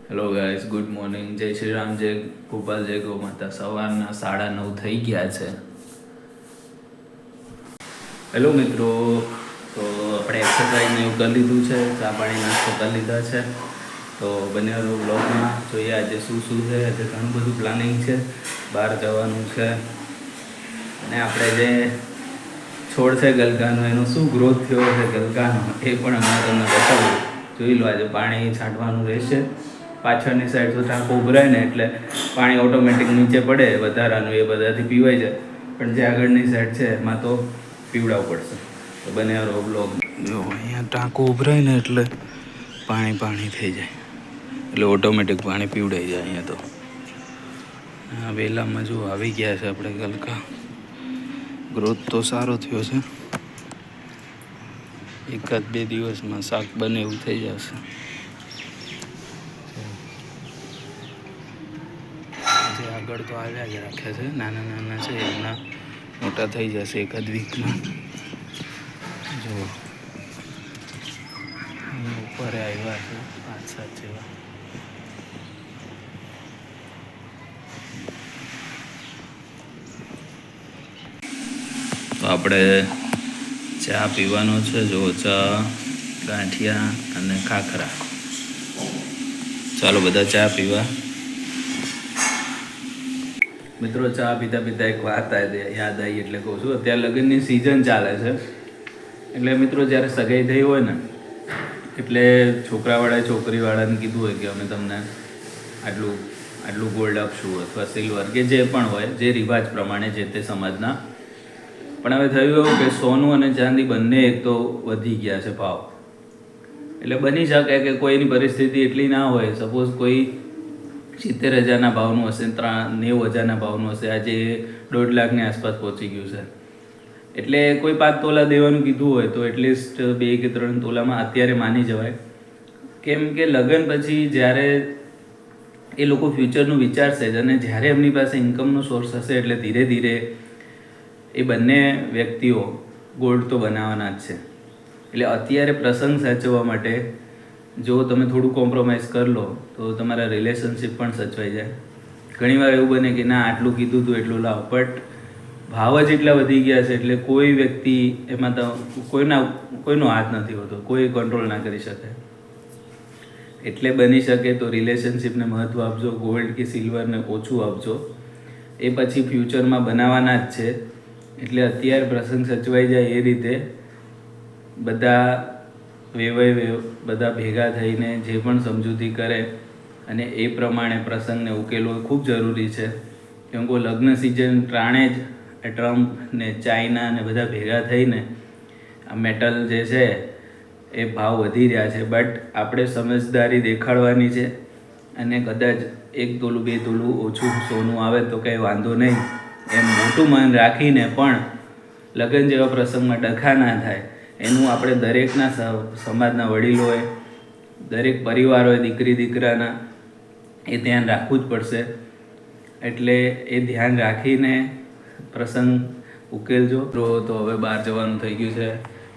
Hello guys, good morning. જય શ્રી રામ, જય ગોપાલ, જય ગૌ માતા. સવારના 9:30 થઈ ગયા છે. હેલો મિત્રો, તો આપણે એક્સરસાઇઝ ને એવું કરી લીધું છે, ચા પાણી નાસ્તો કરી લીધા છે. તો બન્યા રહો બ્લોગમાં. જોઈએ આજે શું છે. આજે ઘણું બધું પ્લાનિંગ છે, બહાર જવાનું છે. અને આપણે જે છોડ છે ગલકાનો, એનો શું ગ્રોથ થયો છે ગલકાનો, એ પણ અમે તમને બતાવું. જોઈ લો, આજે પાણી છાંટવાનું રહેશે. પાછળની સાઈડ તો ટાંકો ઉભરાય ને એટલે પાણી ઓટોમેટિક નીચે પડે વધારાનું, એ બધાથી પીવાઈ જાય. પણ જે આગળની સાઈડ છે એમાં તો પીવડાવવું પડશે. તો બને રહો બ્લોગ. જો અહીંયા ટાંકો ઉભરાય ને એટલે પાણી થઈ જાય, એટલે ઓટોમેટિક પાણી પીવડાઈ જાય. અહીંયા તો આ વેલામાં જો આવી ગયા છે આપણે ગલકા. ગ્રોથ તો સારો થયો છે. 1-2 દિવસમાં શાક બને એવું થઈ જશે. આગળ તો આવ્યા જ રાખે છે, નાના છે, હમણાં મોટા થઈ જશે 1 વીકમાં. જો ઉપર આવ્યા છે 5-7 જેવા. તો આપણે ચા પીવાનો છે. જો ચા, ગાંઠિયા અને ખાખરા. ચાલો બધા ચા પીવા. મિત્રો, ચા પીતા એક વાત યાદ આવી એટલે કહું છું. અત્યારે લગ્નની સિઝન ચાલે છે, એટલે મિત્રો જ્યારે સગાઈ થઈ હોય ને એટલે છોકરાવાળાએ છોકરીવાળાને કીધું હોય કે અમે તમને આટલું ગોલ્ડ આપશું અથવા સિલ્વર કે જે પણ હોય, જે રિવાજ પ્રમાણે જે તે સમાજના. પણ હવે થયું એવું કે સોનું અને ચાંદી બંને એક તો વધી ગયા છે ભાવ. એટલે બની શકે કે કોઈની પરિસ્થિતિ એટલી ના હોય. સપોઝ કોઈ 70,000ના ભાવનું હશે, 90,000ના ભાવનું હશે, આજે 1.5 લાખની આસપાસ પહોંચી ગયું છે. એટલે કોઈ 5 તોલા દેવાનું કીધું હોય તો એટલીસ્ટ 2 કે 3 તોલામાં અત્યારે માની જવાય. કેમ કે લગ્ન પછી જ્યારે એ લોકો ફ્યુચરનું વિચારશે જ, અને જ્યારે એમની પાસે ઇન્કમનો સોર્સ હશે એટલે ધીરે ધીરે એ બંને વ્યક્તિઓ ગોલ્ડ તો બનાવવાના જ છે. એટલે અત્યારે પ્રસંગ સાચવવા માટે જો તમે થોડું કોમ્પ્રોમાઇઝ કરી લો તો તમારા રિલેશનશિપ પણ સચવાઈ જાય. ઘણીવાર એવું બને કે ના, આટલું કીધું હતું એટલું લાવ, બટ ભાવ જ એટલા વધી ગયા છે એટલે કોઈ વ્યક્તિ એમાં તો કોઈનો હાથ નથી હોતો, કોઈ કંટ્રોલ ના કરી શકે. એટલે બની શકે તો રિલેશનશિપને મહત્ત્વ આપજો, ગોલ્ડ કે સિલ્વરને ઓછું આપજો. એ પછી ફ્યુચરમાં બનાવવાના જ છે. એટલે અત્યારે પ્રસંગ સચવાઈ જાય એ રીતે બધા બધા ભેગા થઈને જે પણ સમજૂતી કરે અને એ પ્રમાણે પ્રસંગને ઉકેલવો ખૂબ જરૂરી છે. કેમ કે લગ્ન સિઝન ટાણે જ ટ્રમ્પ ને ચાઇના ને બધા ભેગા થઈને આ મેટલ જે છે એ ભાવ વધી રહ્યા છે. બટ આપણે સમજદારી દેખાડવાની છે, અને કદાચ 1 તોલું 2 તોલું ઓછું સોનું આવે તો કંઈ વાંધો નહીં, એમ મોટું મન રાખીને પણ લગ્ન જેવા પ્રસંગમાં ડખા ના થાય એનું આપણે દરેકના સમાજના વડીલોએ, દરેક પરિવારોએ, દીકરાના એ ધ્યાન રાખવું જ પડશે. એટલે એ ધ્યાન રાખીને પ્રસંગ ઉકેલજો. તો હવે બહાર જવાનું થઈ ગયું છે,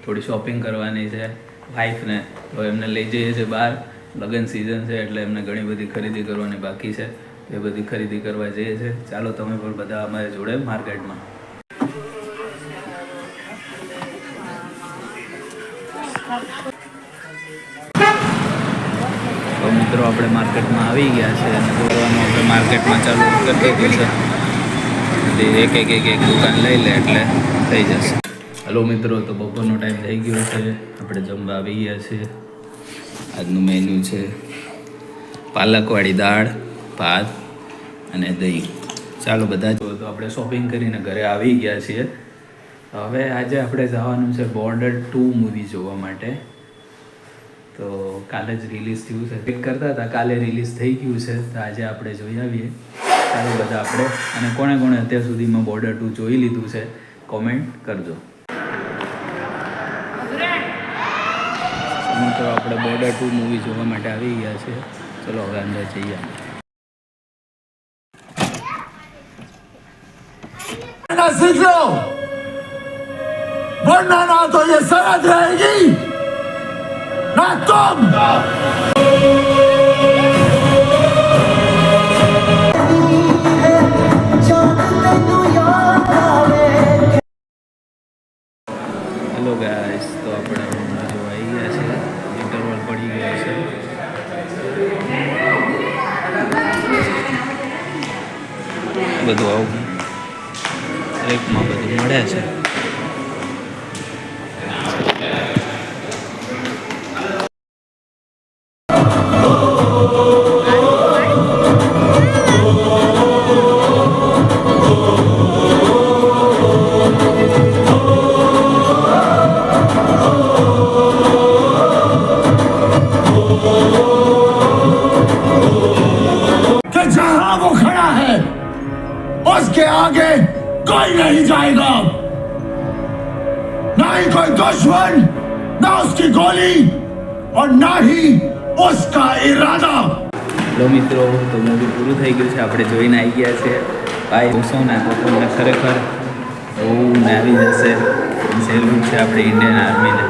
થોડી શોપિંગ કરવાની છે વાઈફને. તો એમને લઈ જઈએ છીએ બહાર. લગ્ન સિઝન છે એટલે એમને ઘણી બધી ખરીદી કરવાની બાકી છે. એ બધી ખરીદી કરવા જઈએ છીએ. ચાલો તમે પણ બધા અમારી જોડે માર્કેટમાં. તો મિત્રો, આપણે માર્કેટમાં આવી ગયા છે અને દોડવાનું આપણે માર્કેટમાં ચાલુ કરી દીધું છે. એક દુકાન લઈ લે એટલે થઈ જશે. હલો મિત્રો, તો બપોરનો ટાઈમ થઈ ગયો છે, આપણે જમવા આવી ગયા છીએ. આજનું મેન્યુ છે પાલકવાળી દાળ, ભાત અને દહીં. ચાલો બધા જો. તો આપણે શોપિંગ કરીને ઘરે આવી ગયા છીએ. હવે આજે આપણે જવાનું છે બોર્ડર 2 મૂવી જોવા માટે. તો કાલે જ રિલીઝ થયું છે, વેટ કરતા હતા, કાલે રિલીઝ થઈ ગયું છે. તો આજે આપણે જોઈ આવીએ. ચાલો બધા આપણે. અને કોણે અત્યાર સુધીમાં બોર્ડર 2 જોઈ લીધું છે કોમેન્ટ કરજો. તો આપણે બોર્ડર 2 મૂવી જોવા માટે આવી ગયા છે. ચલો હવે અંદર જઈએ. सीख लो, वरना ना तो ये सरहद रहेगी ना तुम। બધું આવું દરેકમાં બધું મળે છે. कि जहां वो खड़ा है उसके आगे कोई नहीं जाएगा, ना ही कोई दुश्मन, ना उसकी गोली और ना ही उसका इरादा. હેલો મિત્રો, તો મૂવી પૂરું થઈ ગયું છે. આપણે જોઈને આવી ગયા છે. ભાઈ જોશો ને તો તમને ખરેખર બહુ આવી જશે. સહેલું છે આપણે ઇન્ડિયન આર્મીને.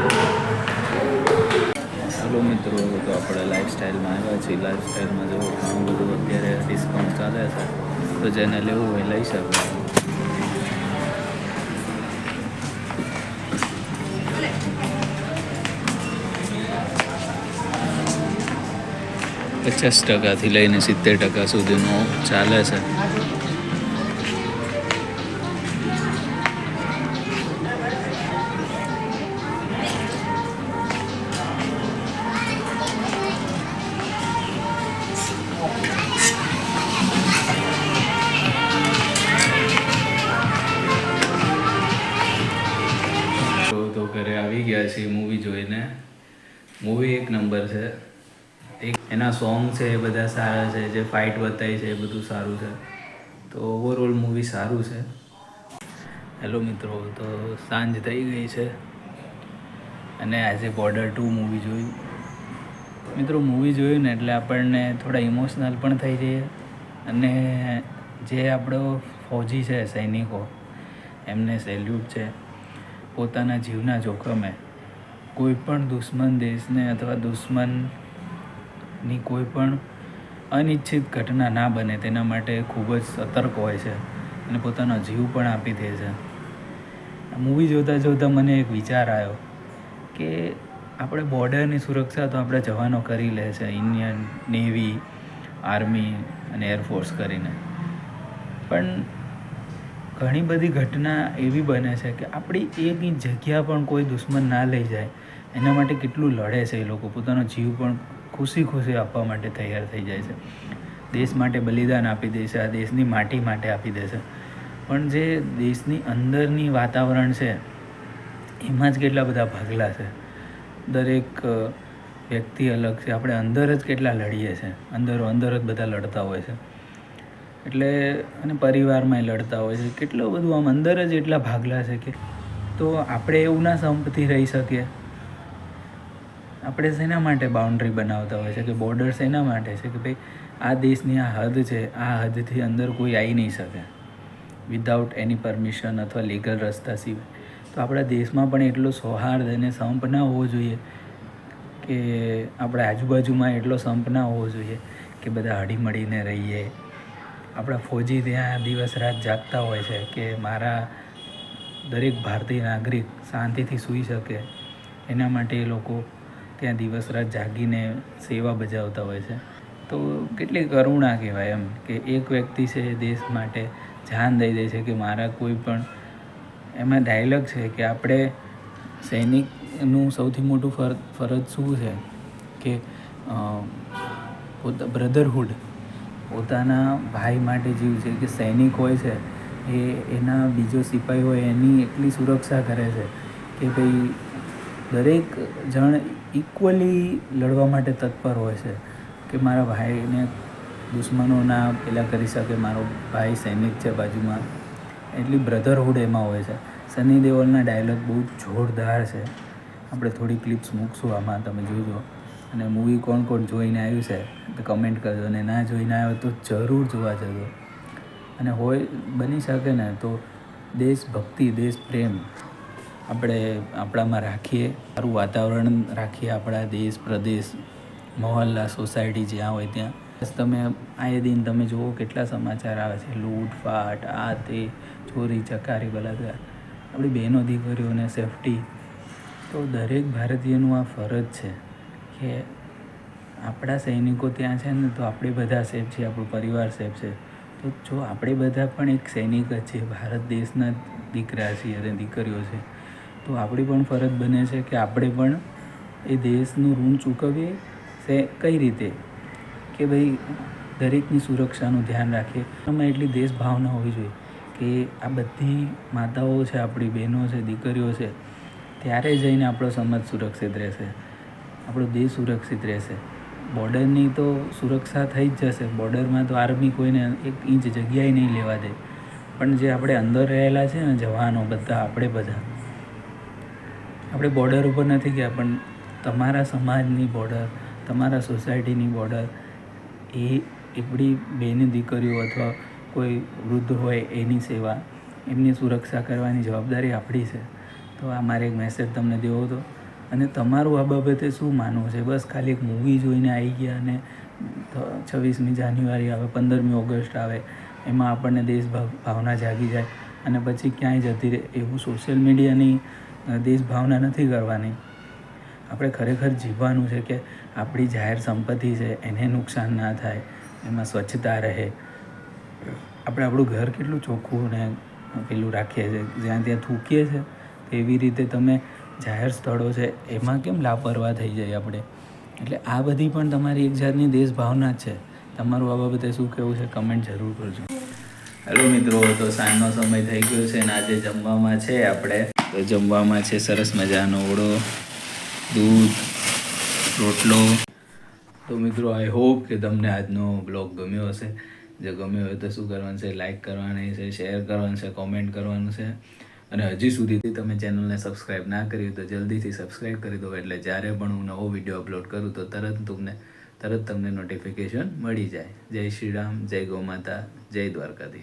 હેલો મિત્રો, તો આપણે લાઈફસ્ટાઈલમાં આવ્યા છીએ. લાઈફસ્ટાઈલમાં જો ઘણું બધું અત્યારે ડિસ્કાઉન્ટ ચાલે છે, તો જેને લેવું હોય લઈ શકે. 50% લઈને 70% સુધીનું ચાલે છે. તો ઘરે આવી ગયા છીએ મૂવી જોઈને. મૂવી એક નંબર છે. એના સોંગ છે એ બધા સારા છે, જે ફાઇટ બતાવી છે એ બધું સારું છે. તો ઓવરઓલ મૂવી સારું છે. હેલો મિત્રો, તો સાંજ થઈ ગઈ છે અને આજે બોર્ડર 2 મૂવી જોયું. મિત્રો મૂવી જોયું ને એટલે આપણને થોડા ઇમોશનલ પણ થઈ જઈએ. અને જે આપણો ફૌજી છે, સૈનિકો, એમને સેલ્યુટ છે. પોતાના જીવના જોખમે કોઈ પણ દુશ્મન દેશને અથવા દુશ્મનની કોઈ પણ અનિચ્છિત ઘટના ના બને તેના માટે ખૂબ જ સતર્ક હોય છે અને પોતાનો જીવ પણ આપી દે છે. મૂવી જોતાં જોતાં મને એક વિચાર આવ્યો કે આપણે બોર્ડરની સુરક્ષા તો આપણા જવાનો કરી લે છે, ઇન્ડિયન નેવી, આર્મી અને એરફોર્સ કરીને. પણ ઘણી બધી ઘટના એવી બને છે કે આપણી એક ઇંચ જગ્યા પણ કોઈ દુશ્મન ના લઈ જાય, એના માટે કેટલું લડે છે એ લોકો. પોતાનો જીવ પણ ખુશી ખુશી આપવા માટે તૈયાર થઈ જાય છે. દેશ માટે બલિદાન આપી દે છે, આ દેશની માટી માટે આપી દે છે. પણ જે દેશની અંદરની વાતાવરણ છે એમાં જ કેટલા બધા ભાગલા છે. દરેક વ્યક્તિ અલગ છે. આપણે અંદર જ કેટલા લડીએ છીએ, અંદર જ બધા લડતા હોય છે. એટલે અને પરિવારમાં લડતા હોય છે. કેટલું બધું આમ અંદર જ એટલા ભાગલા છે કે તો આપણે એવું ના સંપથી રહી શકીએ. આપણે શેના માટે બાઉન્ડ્રી બનાવતા હોય છે કે બોર્ડર શેના માટે છે કે ભાઈ આ દેશની આ હદ છે, આ હદથી અંદર કોઈ આવી નહીં શકે વિધાઉટ એની પરમિશન અથવા લીગલ રસ્તા સિવાય. તો આપણા દેશમાં પણ એટલો સૌહાર્દ અને સંપ ના હોવો જોઈએ કે આપણા આજુબાજુમાં એટલો સંપ ના હોવો જોઈએ કે બધા હળીમળીને રહીએ. આપણા ફૌજી ત્યાં દિવસ રાત જાગતા હોય છે કે મારા દરેક ભારતીય નાગરિક શાંતિથી સૂઈ શકે, એના માટે એ લોકો ત્યાં દિવસ રાત જાગીને સેવા બજાવતા હોય છે. તો કેટલી કરુણા કહેવાય એમ કે એક વ્યક્તિ છે દેશ માટે જાન દઈ દે છે કે મારા કોઈ પણ. એમાં ડાયલોગ છે કે આપણે સૈનિકનું સૌથી મોટું ફરજ શું છે કે બ્રધરહુડ, પોતાના ભાઈ માટે જીવ છે. કે સૈનિક હોય છે એ એના બીજો સિપાહી હોય એની એટલી સુરક્ષા કરે છે કે ભાઈ દરેક જણ ઇક્વલી લડવા માટે તત્પર હોય છે કે મારા ભાઈને દુશ્મનો ના પેલા કરી શકે, મારો ભાઈ સૈનિક છે બાજુમાં. એટલી બ્રધરહુડ એમાં હોય છે. સની દેઓલના ડાયલોગ બહુ જોરદાર છે. આપણે થોડી ક્લિપ્સ મૂકશું આમાં, તમે જોજો. અને મૂવી કોણ કોણ જોઈને આવ્યું છે તો કમેન્ટ કરજો, અને ના જોઈને આવ્યો તો જરૂર જોવા જજો. અને હોય બની શકે ને તો દેશભક્તિ, દેશ પ્રેમ આપણે આપણામાં રાખીએ, સારું વાતાવરણ રાખીએ આપણા દેશ, પ્રદેશ, મહોલ્લા, સોસાયટી જ્યાં હોય ત્યાં. બસ તમે આએ દિન તમે જુઓ કેટલા સમાચાર આવે છે, લૂંટફાટ, આ તે, ચોરી ચકારી, બલાત્કાર. આપણી બહેનો દીકરીઓને સેફટી. તો દરેક ભારતીયનું આ ફરજ છે કે આપણા સૈનિકો ત્યાં છે ને તો આપણે બધા સેફ છીએ, આપણું પરિવાર સેફ છે. તો જો આપણે બધા પણ એક સૈનિક જ છીએ, ભારત દેશના દીકરા છીએ અને દીકરીઓ છે, તો આપણી પણ ફરજ બને છે કે આપણે પણ એ દેશનું ઋણ ચૂકવીએ છે. કઈ રીતે કે ભાઈ દરેકની સુરક્ષાનું ધ્યાન રાખીએ. એમાં એટલી દેશ ભાવના હોવી જોઈએ કે આ બધી માતાઓ છે, આપણી બહેનો છે, દીકરીઓ છે, ત્યારે જઈને આપણો સમાજ સુરક્ષિત રહેશે, આપણો દેશ સુરક્ષિત રહેશે. બોર્ડરની તો સુરક્ષા થઈ જ જશે. બોર્ડરમાં તો આર્મી કોઈને 1 ઇંચ જગ્યાએ નહીં લેવા દે. પણ જે આપણે અંદર રહેલા છે ને જવાનો બધા, આપણે બોર્ડર ઉપર નથી ગયા, પણ તમારા સમાજની બોર્ડર, તમારા સોસાયટીની બોર્ડર, એ આપણી બેની દીકરીઓ અથવા કોઈ વૃદ્ધ હોય એની સેવા, એમની સુરક્ષા કરવાની જવાબદારી આપણી છે. તો આ મારે એક મેસેજ તમને દેવો હતો. અને તમારું આ બાબતે શું માનવું છે? બસ ખાલી એક મૂવી જોઈને આવી ગયા અને 26મી જાન્યુઆરી આવે, 15મી ઓગસ્ટ આવે, એમાં આપણને દેશભાવના જાગી જાય અને પછી ક્યાંય જતી રહે. એવું સોશિયલ મીડિયાની દેશભાવના નથી કરવાની. આપણે ખરેખર જીવવાનું છે કે આપણી જાહેર સંપત્તિ છે એને નુકસાન ના થાય, એમાં સ્વચ્છતા રહે. આપણે આપણું ઘર કેટલું ચોખ્ખું ને પેલું રાખીએ છીએ, જ્યાં ત્યાં થૂકીએ છીએ. એવી રીતે તમે જાહેર સ્થળો છે એમાં કેમ લાપરવાહ થઈ જાય આપણે? એટલે આ બધી પણ તમારી એક જાતની દેશભાવના જ છે. તમારું આ બાબતે શું કહેવું છે? કમેન્ટ જરૂર કરજો. હેલો મિત્રો, તો સાંજનો સમય થઈ ગયો છે અને આજે જમવામાં છે આપણે, તો જમવામાં છે સરસ મજાનો ઓળો, દૂધ, રોટલો. તો મિત્રો, આઈ હોપ કે તમને આજનો બ્લોગ ગમ્યો હશે. જો ગમ્યો હોય તો શું કરવાનું છે? લાઈક કરવાની છે, શેર કરવાનું છે, કોમેન્ટ કરવાનું છે. અને હજી સુધી તમે ચેનલને સબસ્ક્રાઈબ ના કરી તો જલ્દીથી સબસ્ક્રાઈબ કરી દો, એટલે જ્યારે પણ હું નવો વિડીયો અપલોડ કરું તો તરત તમને નોટિફિકેશન મળી જાય. જય શ્રી રામ, જય ગૌ માતા, જય દ્વારકાધીશ.